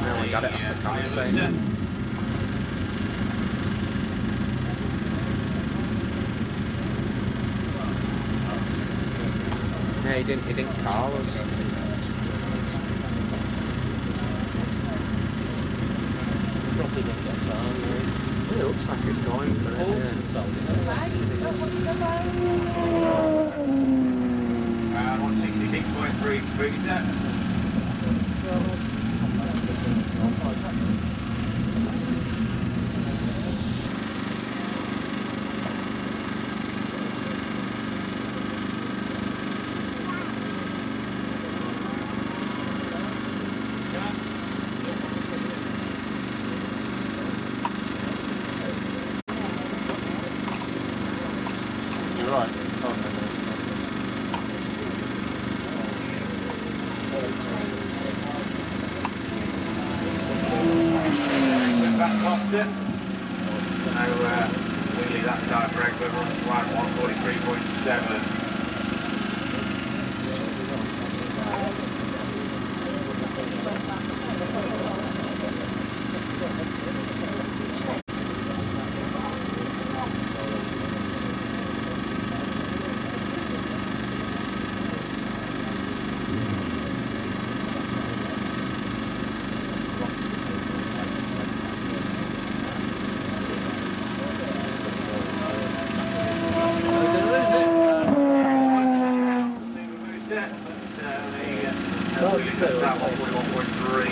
Really got it off the conversation. Yeah, he didn't call us. Probably didn't get time, right? It looks like it's going for it, yeah. 166.3 speed. You're right. Oh, no, Back past it. No wheelie that time brake, but we're on 143.7. That 141.3.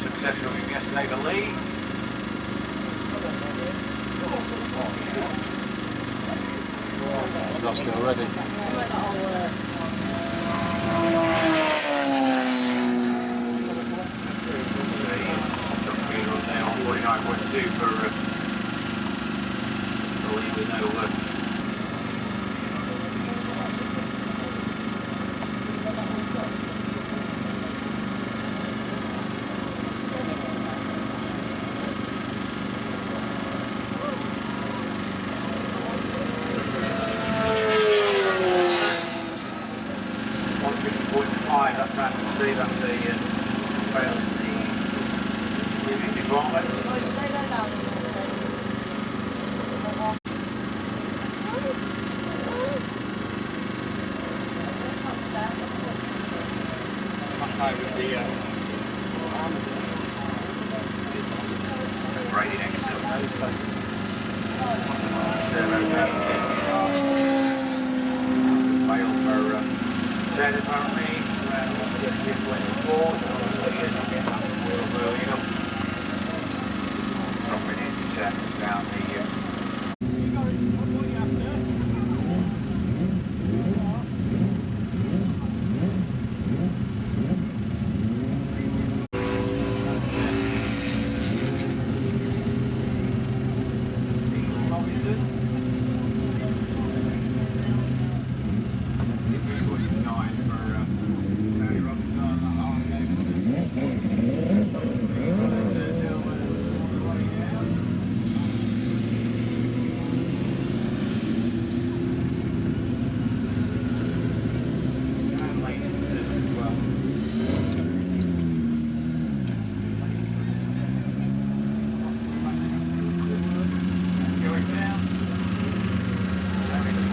Successful yesterday, the lead. lost it already. 49.2 for the lead with no that's right to see, that's the fail in the living department. High with the braided exit. Fail for dead apparently. Down the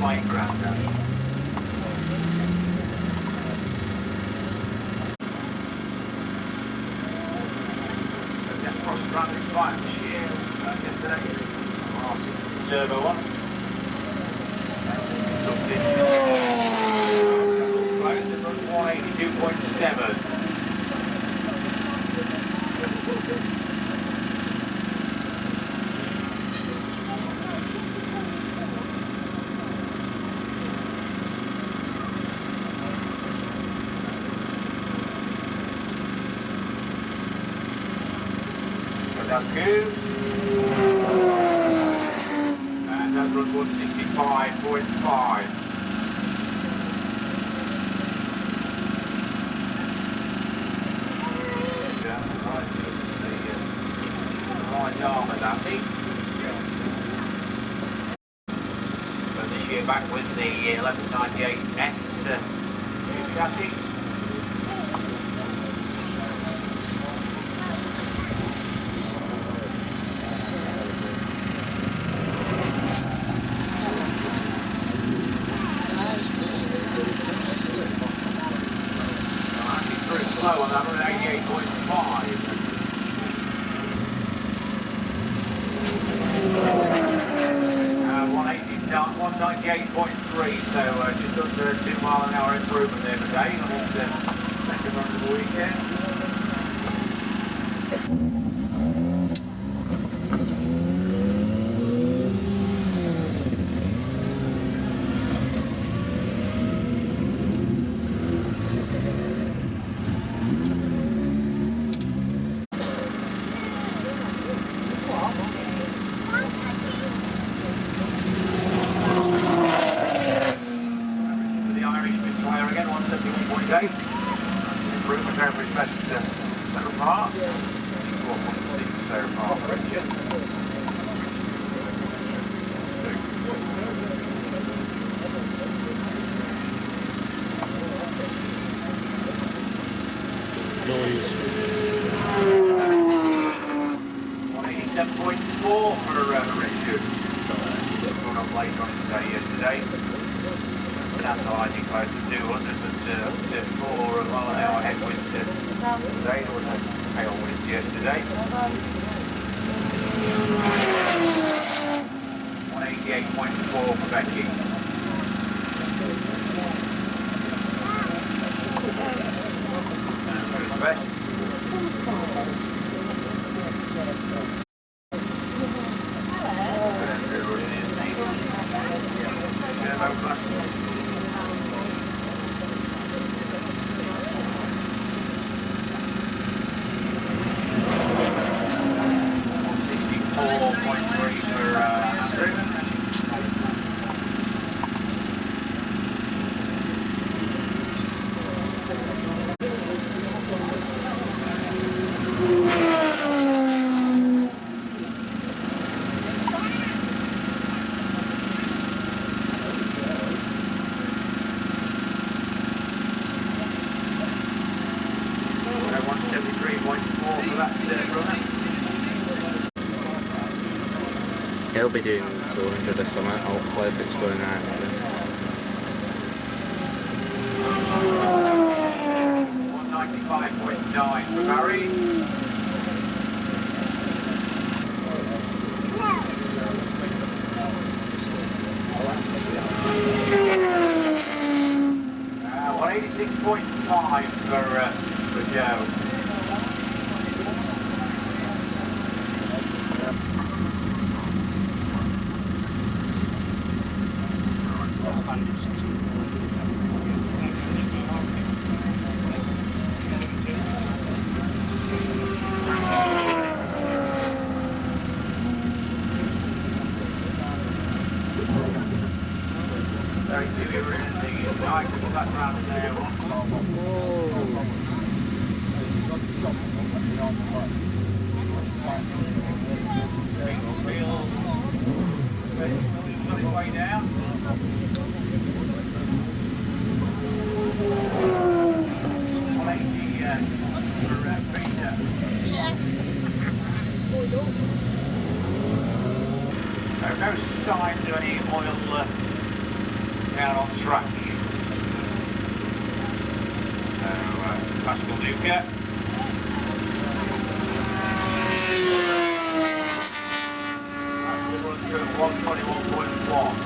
flying ground down. Just crossed running fine this year yesterday. Turbo one. Looked in. 182.7. Thank you. And that was 165.5. Right arm is happy. But this year back with the 1198S, chassis. Pretty slow on that, 188.5. 198.3, so just under a 2 mile an hour improvement there today on his second run of the weekend. Again, 171.8. Improvement over his best middle part. 4.6 so far for Richard. Noise. 187.4 for Richard. Going up late on his day yesterday. Analysing close to 200, but up 4 mile an hour headwind today. There was a tailwind yesterday. 188.4 for Becky. And for his best. He'll be doing 200 or something, hopefully, if it's going right. 195.9 for Barry. No. 186.5 for Joe. Way down. No signs of any oil down on track. So, Pascal Duca. We're running through 121.1.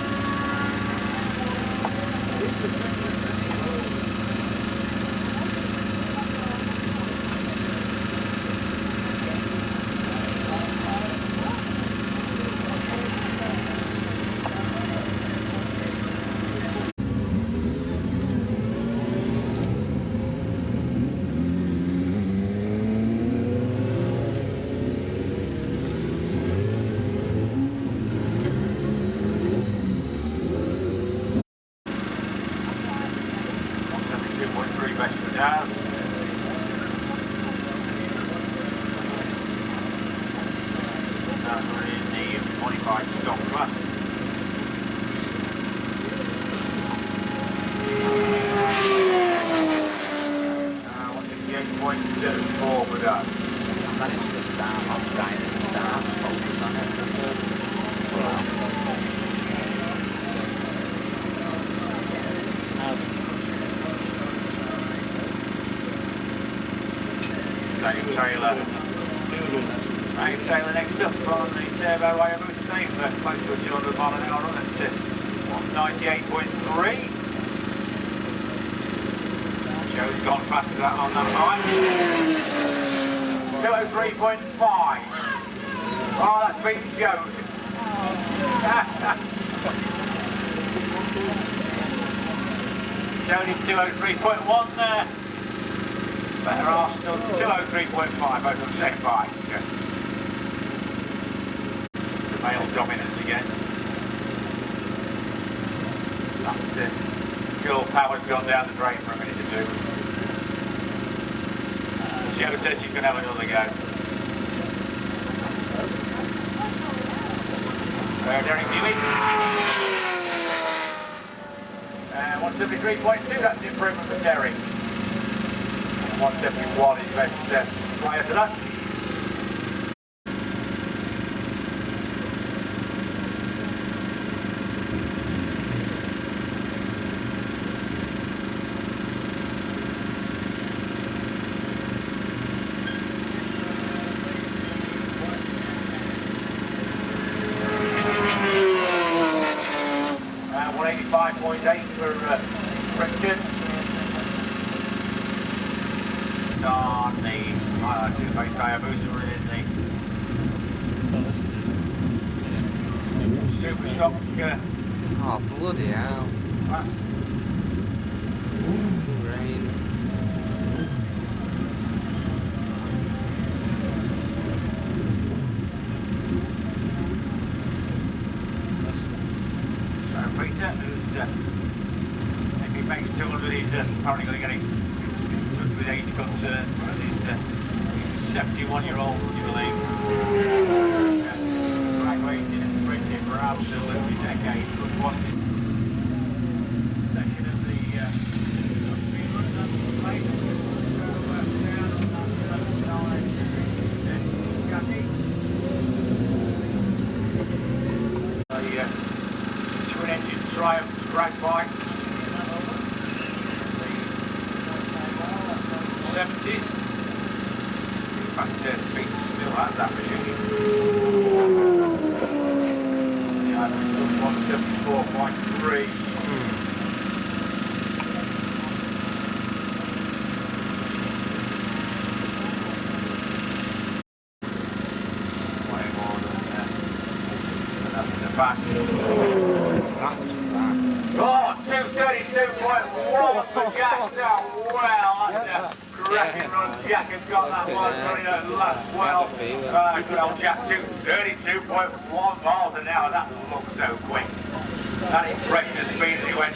we're in the modified stock class. 158.74 for that. I managed to start off right at the start, focus on it. Dave Taylor. Dave Taylor next up on the turbo Hayabusa team for close to a 200 mile an hour run at 198.3. Joe's gone faster that on that time. 203.5. Oh, that's beaten Joe's. Joe needs 203.1 there. Better Arsenal, 203.5 over the same bike. The male dominance again. That's it. Girl power's gone down the drain for a minute or two. Joe says she's going to have another go. Derek Hewitt. 173.2, that's the improvement for Derek. 171 is best prior to that. Uh, 185.8 for Richard. On the two-face Hayabusa, we're in the Super Shock. Oh, bloody hell. Rain. So Peter, who's if he makes 200, he's apparently going to get it with age concern. He's 71-year-old, would you believe? Graduated and sprinted for absolutely decades. Good watching section of the speed run that's played. The twin-engine Triumph drag bike. 70s. In fact, Pete still has that machine. Yeah, it's 174.3. Way more than that's in the back. That was fast. Oh, 232.1 for Jack. Well, that's a cracking run. Jack has got that one running at last well. Good old Jack, 232.1 miles an hour. That looks so quick. That impressed the speed as he went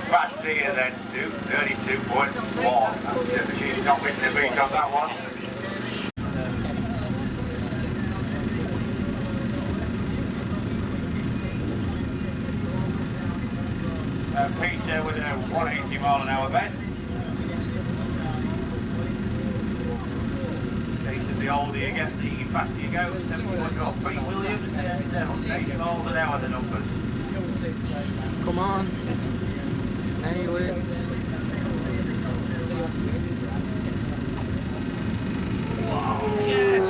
fast here then. 232.1. That's it. She's not missing a beat on that one. Peter with a 180 mile an hour best. Case of the older you get, the faster you go. 71 got Pete Williams and 80 miles an hour the numbers. Come on. Nail it. Yes!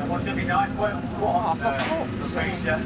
179.1 for Peter.